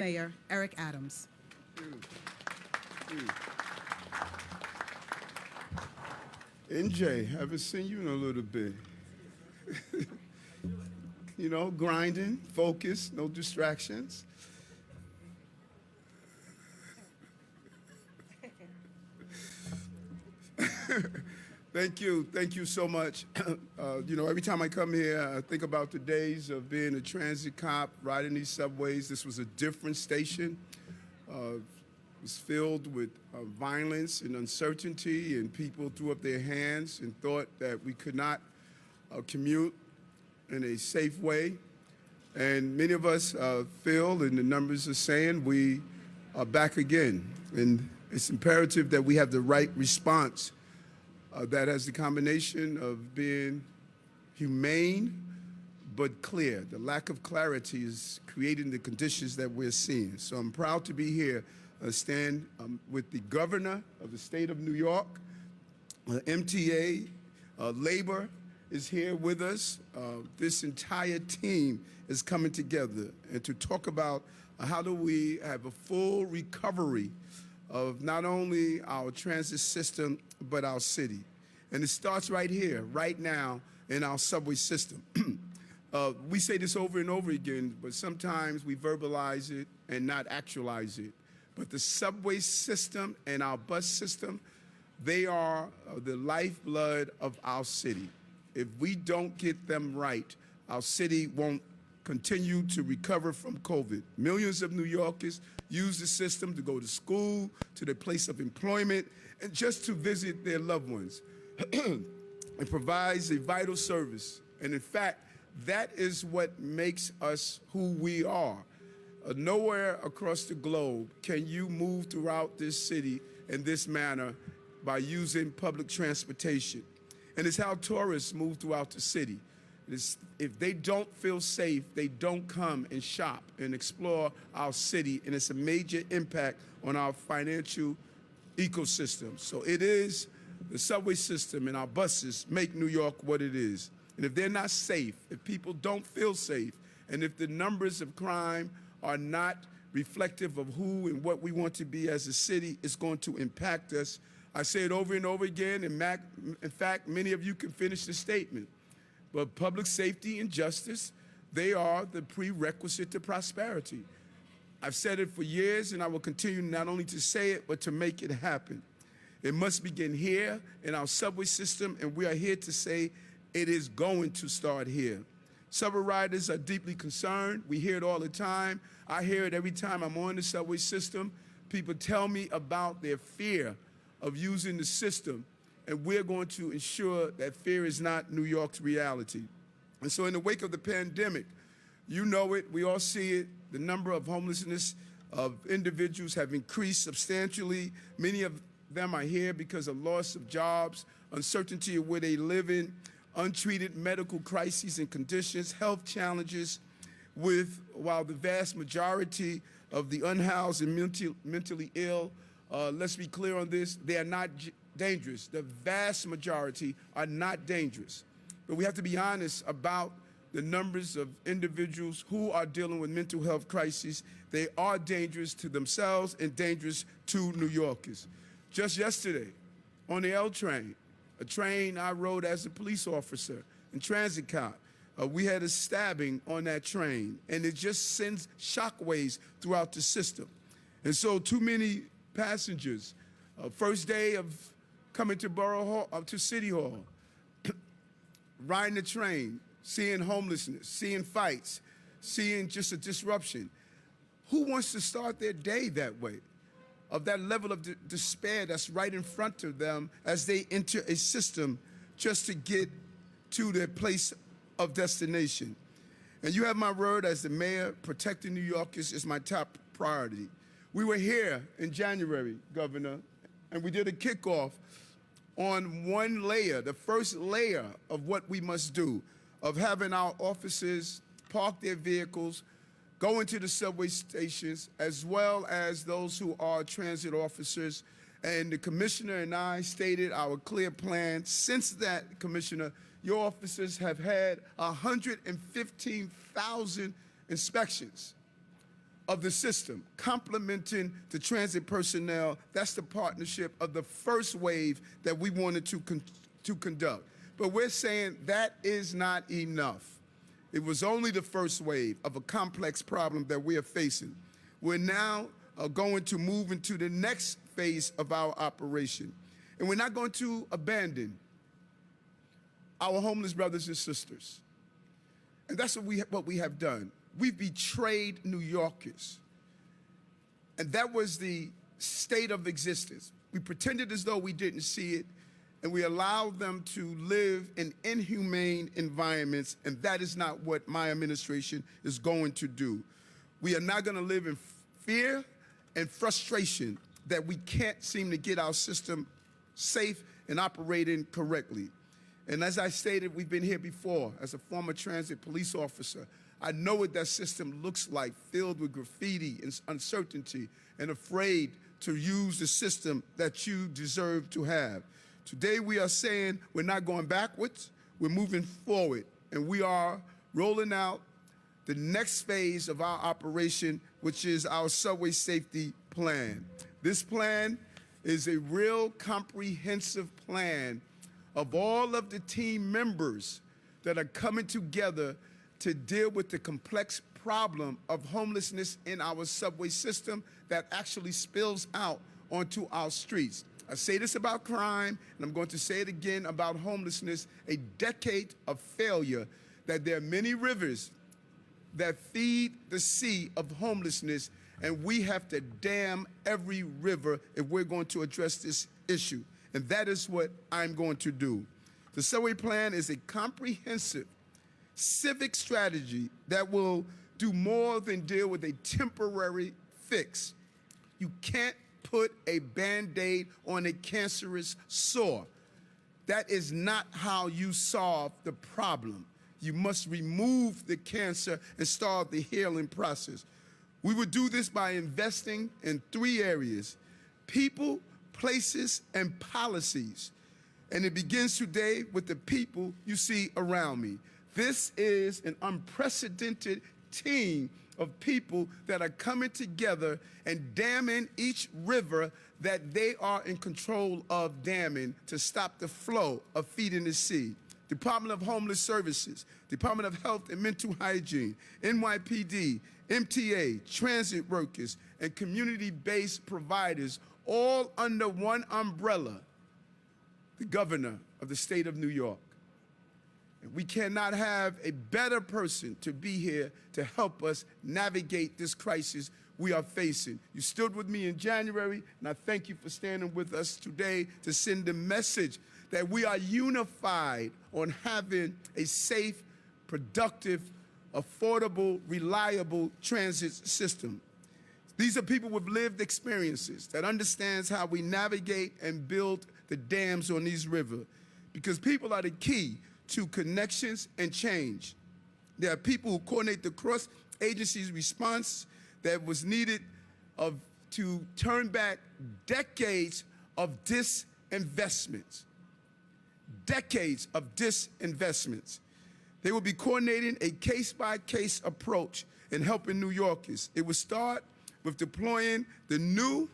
Mayor, Eric Adams. NJ, haven't seen you in a little bit. You know, grinding, focus, no distractions. Thank you so much. You know, every time I come here, I think about the days of being a transit cop, riding these subways. This was a different station. It was filled with violence and uncertainty, and people threw up their hands and thought that we could not commute in a safe way. And many of us feel, and the numbers are saying, we are back again. And it's imperative that we have the right response that has the combination of being humane but clear. The lack of clarity is creating the conditions that we're seeing. So I'm proud to be here, stand with the governor of the state of New York, MTA, labor is here with us. This entire team is coming together and to talk about how do we have a full recovery of not only our transit system, but our city. And it starts right here, right now, in our subway system. We say this over and over again, but sometimes we verbalize it and not actualize it. But the subway system and our bus system, they are the lifeblood of our city. If we don't get them right, our city won't continue to recover from COVID. Millions of New Yorkers use the system to go to school, to their place of employment, and just to visit their loved ones. It provides a vital service. And in fact, that is what makes us who we are. Nowhere across the globe can you move throughout this city in this manner by using public transportation. And it's how tourists move throughout the city. If they don't feel safe, they don't come and shop and explore our city, and it's a major impact on our financial ecosystem. So it is the subway system and our buses make New York what it is. And if they're not safe, if people don't feel safe, and if the numbers of crime are not reflective of who and what we want to be as a city, it's going to impact us. I say it over and over again, and in fact, many of you can finish the statement. But public safety and justice, they are the prerequisite to prosperity. I've said it for years, and I will continue not only to say it, but to make it happen. It must begin here in our subway system, and we are here to say it is going to start here. Subway riders are deeply concerned. We hear it all the time. I hear it every time I'm on the subway system. People tell me about their fear of using the system, and we're going to ensure that fear is not New York's reality. And so in the wake of the pandemic, you know it, we all see it, the number of homelessness of individuals have increased substantially. Many of them are here because of loss of jobs, uncertainty of where they live in, untreated medical crises and conditions, health challenges, while the vast majority of the unhoused and mentally ill, let's be clear on this, they are not dangerous. The vast majority are not dangerous. But we have to be honest about the numbers of individuals who are dealing with mental health crises. They are dangerous to themselves and dangerous to New Yorkers. Just yesterday, on the L train, a train I rode as a police officer in transit cop, we had a stabbing on that train, and it just sends shockwaves throughout the system. And so too many passengers, first day of coming to Borough Hall, to City Hall, riding the train, seeing homelessness, seeing fights, seeing just a disruption. Who wants to start their day that way? Of that level of despair that's right in front of them as they enter a system just to get to their place of destination. And you have my word as the mayor, protecting New Yorkers is my top priority. We were here in January, Governor, and we did a kickoff on one layer, the first layer of what we must do, of having our officers park their vehicles, go into the subway stations, as well as those who are transit officers. And the commissioner and I stated our clear plan. Since that, Commissioner, your officers have had 115,000 inspections. of the system, complementing the transit personnel. That's the partnership of the first wave that we wanted to conduct. But we're saying that is not enough. It was only the first wave of a complex problem that we are facing. We're now going to move into the next phase of our operation. And we're not going to abandon our homeless brothers and sisters. And that's what we have done. We've betrayed New Yorkers. And that was the state of existence. We pretended as though we didn't see it, and we allowed them to live in inhumane environments, and that is not what my administration is going to do. We are not going to live in fear and frustration that we can't seem to get our system safe and operating correctly. And as I stated, we've been here before. As a former transit police officer, I know what that system looks like, filled with graffiti and uncertainty and afraid to use the system that you deserve to have. Today we are saying we're not going backwards, we're moving forward, and we are rolling out the next phase of our operation, which is our subway safety plan. This plan is a real comprehensive plan of all of the team members that are coming together to deal with the complex problem of homelessness in our subway system that actually spills out onto our streets. I say this about crime, and I'm going to say it again about homelessness, a decade of failure, that there are many rivers that feed the sea of homelessness, and we have to dam every river if we're going to address this issue. And that is what I'm going to do. The subway plan is a comprehensive civic strategy that will do more than deal with a temporary fix. You can't put a Band-Aid on a cancerous sore. That is not how you solve the problem. You must remove the cancer and start the healing process. We would do this by investing in 3 areas: people, places, and policies. And it begins today with the people you see around me. This is an unprecedented team of people that are coming together and damming each river that they are in control of damming to stop the flow of feeding the sea. Department of Homeless Services, Department of Health and Mental Hygiene, NYPD, MTA, transit workers, and community-based providers, all under one umbrella, the governor of the state of New York. And we cannot have a better person to be here to help us navigate this crisis we are facing. You stood with me in January, and I thank you for standing with us today to send the message that we are unified on having a safe, productive, affordable, reliable transit system. These are people with lived experiences that understands how we navigate and build the dams on these rivers, because people are the key to connections and change. There are people who coordinate the cross-agency response that was needed to turn back decades of disinvestments. Decades of disinvestments. They will be coordinating a case-by-case approach in helping New Yorkers. It will start with deploying the new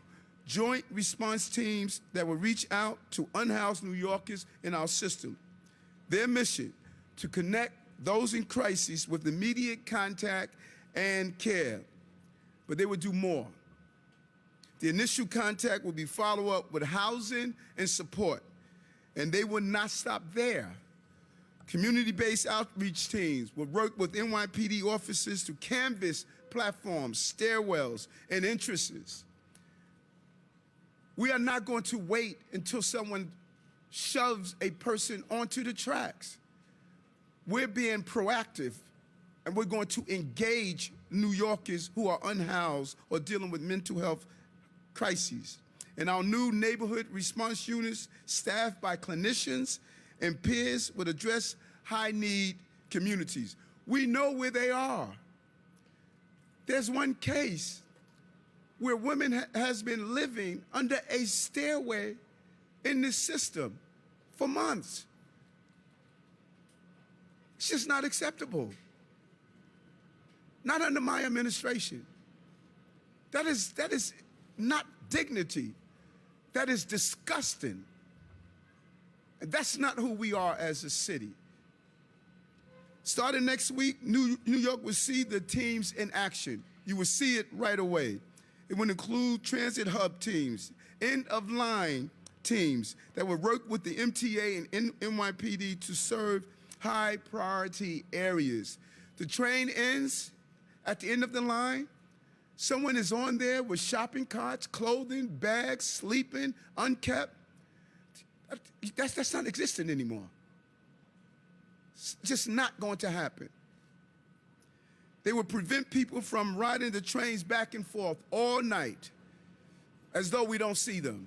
joint response teams that will reach out to unhoused New Yorkers in our system. Their mission, to connect those in crisis with immediate contact and care. But they will do more. The initial contact will be follow-up with housing and support. And they will not stop there. Community-based outreach teams will work with NYPD officers to canvass platforms, stairwells, and entrances. We are not going to wait until someone shoves a person onto the tracks. We're being proactive, and we're going to engage New Yorkers who are unhoused or dealing with mental health crises. And our new neighborhood response units, staffed by clinicians and peers, would address high-need communities. We know where they are. There's one case where women has been living under a stairway in this system for months. It's just not acceptable. Not under my administration. That is not dignity. That is disgusting. And that's not who we are as a city. Starting next week, New York will see the teams in action. You will see it right away. It will include transit hub teams, end-of-line teams that will work with the MTA and NYPD to serve high-priority areas. The train ends at the end of the line. Someone is on there with shopping carts, clothing, bags, sleeping, unkept. That's not existing anymore. It's just not going to happen. They will prevent people from riding the trains back and forth all night as though we don't see them.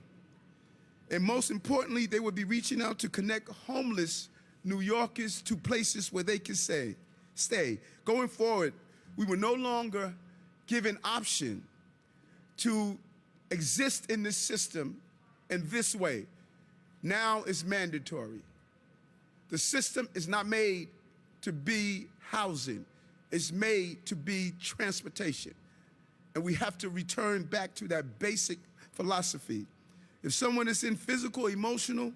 And most importantly, they will be reaching out to connect homeless New Yorkers to places where they can stay. Going forward, we will no longer give an option to exist in this system in this way. Now it's mandatory. The system is not made to be housing. It's made to be transportation. And we have to return back to that basic philosophy. If someone is in physical, emotional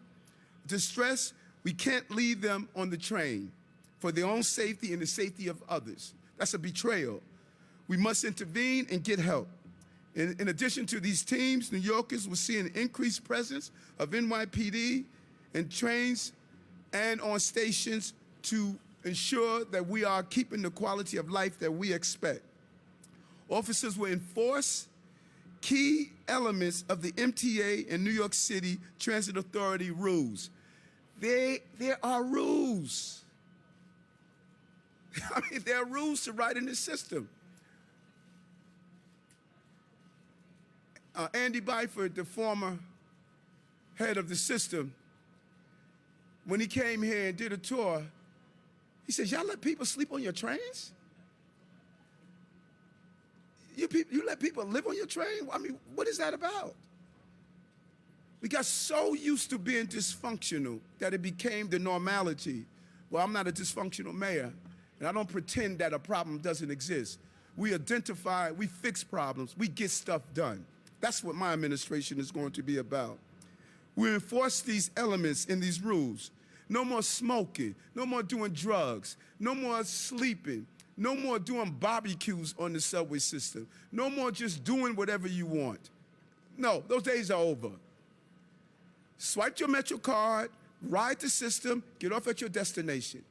distress, we can't leave them on the train for their own safety and the safety of others. That's a betrayal. We must intervene and get help. In addition to these teams, New Yorkers will see an increased presence of NYPD in trains and on stations to ensure that we are keeping the quality of life that we expect. Officers will enforce key elements of the MTA and New York City Transit Authority rules. There are rules. I mean, there are rules to ride in this system. Andy Byford, the former head of the system, when he came here and did a tour, he says, y'all let people sleep on your trains? You let people live on your train? I mean, what is that about? We got so used to being dysfunctional that it became the normality. Well, I'm not a dysfunctional mayor, and I don't pretend that a problem doesn't exist. We identify, we fix problems, we get stuff done. That's what my administration is going to be about. We enforce these elements in these rules. No more smoking, no more doing drugs, no more sleeping, no more doing barbecues on the subway system, no more just doing whatever you want. No, those days are over. Swipe your Metro card, ride the system, get off at your destination.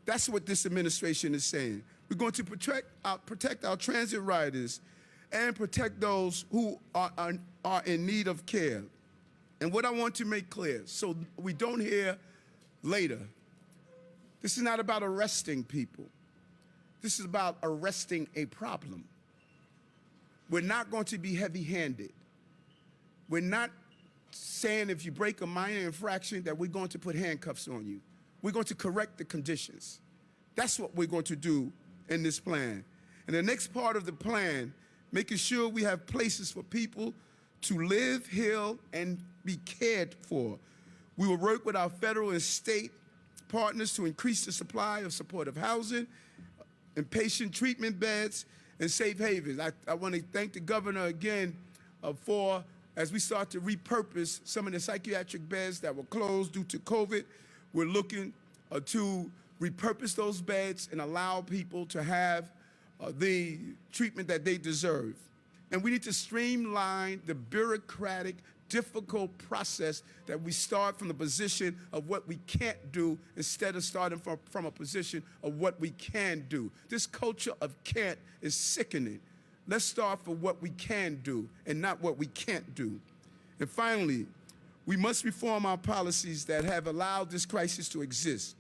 That's what this administration is saying. We're going to protect our transit riders and protect those who are in need of care. And what I want to make clear, so we don't hear later, this is not about arresting people. This is about arresting a problem. We're not going to be heavy-handed. We're not saying if you break a minor infraction that we're going to put handcuffs on you. We're going to correct the conditions. That's what we're going to do in this plan. And the next part of the plan, making sure we have places for people to live, heal, and be cared for. We will work with our federal and state partners to increase the supply of supportive housing, inpatient treatment beds, and safe havens. I want to thank the governor again for, as we start to repurpose some of the psychiatric beds that were closed due to COVID, we're looking to repurpose those beds and allow people to have the treatment that they deserve. And we need to streamline the bureaucratic, difficult process that we start from the position of what we can't do instead of starting from a position of what we can do. This culture of can't is sickening. Let's start for what we can do and not what we can't do. And finally, we must reform our policies that have allowed this crisis to exist.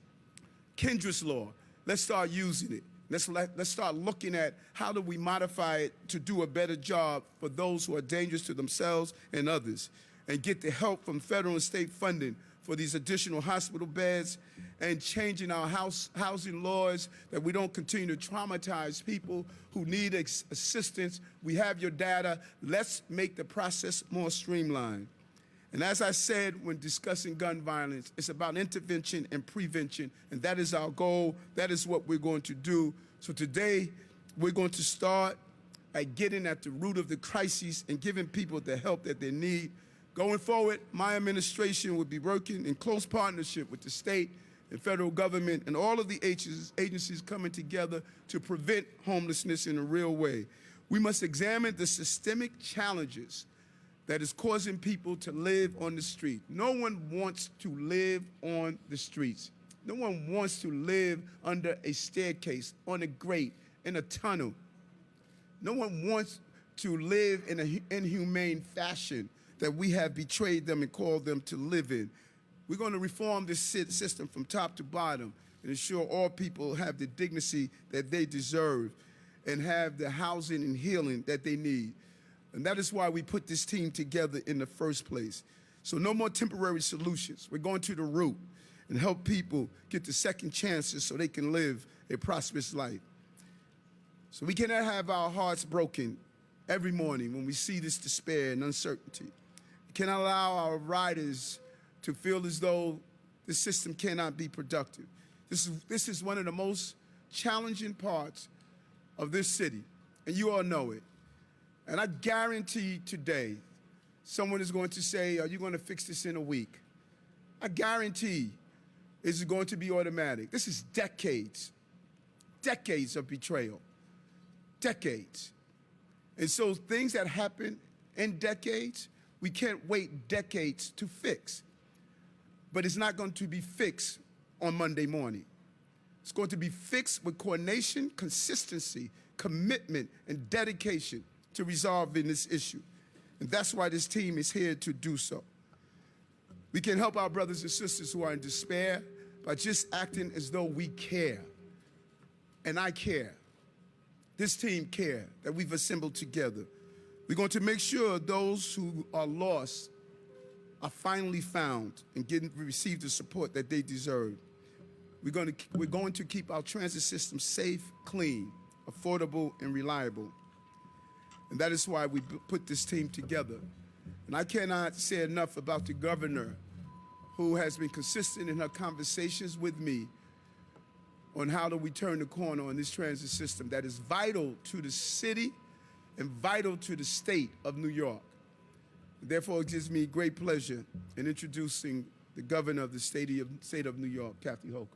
Kendra's law, let's start using it. Let's start looking at how do we modify it to do a better job for those who are dangerous to themselves and others, and get the help from federal and state funding for these additional hospital beds, and changing our housing laws that we don't continue to traumatize people who need assistance. We have your data. Let's make the process more streamlined. And as I said when discussing gun violence, it's about intervention and prevention, and that is our goal. That is what we're going to do. So today, we're going to start at getting at the root of the crises and giving people the help that they need. Going forward, my administration will be working in close partnership with the state and federal government and all of the agencies coming together to prevent homelessness in a real way. We must examine the systemic challenges that is causing people to live on the street. No one wants to live on the streets. No one wants to live under a staircase, on a grate, in a tunnel. No one wants to live in an inhumane fashion that we have betrayed them and called them to live in. We're going to reform this system from top to bottom and ensure all people have the dignity that they deserve and have the housing and healing that they need. And that is why we put this team together in the first place. So no more temporary solutions. We're going to the root and help people get the second chances so they can live a prosperous life. So we cannot have our hearts broken every morning when we see this despair and uncertainty. We cannot allow our riders to feel as though the system cannot be productive. This is one of the most challenging parts of this city, and you all know it. And I guarantee today, someone is going to say, are you going to fix this in a week? I guarantee it's going to be automatic. This is decades of betrayal, decades. And so things that happen in decades, we can't wait decades to fix. But it's not going to be fixed on Monday morning. It's going to be fixed with coordination, consistency, commitment, and dedication to resolving this issue. And that's why this team is here to do so. We can help our brothers and sisters who are in despair by just acting as though we care. And I care. This team care that we've assembled together. We're going to make sure those who are lost are finally found and receive the support that they deserve. We're going to keep our transit system safe, clean, affordable, and reliable. And that is why we put this team together. And I cannot say enough about the governor, who has been consistent in her conversations with me on how do we turn the corner on this transit system that is vital to the city and vital to the state of New York. Therefore, it gives me great pleasure in introducing the governor of the state of New York, Kathy Hochul.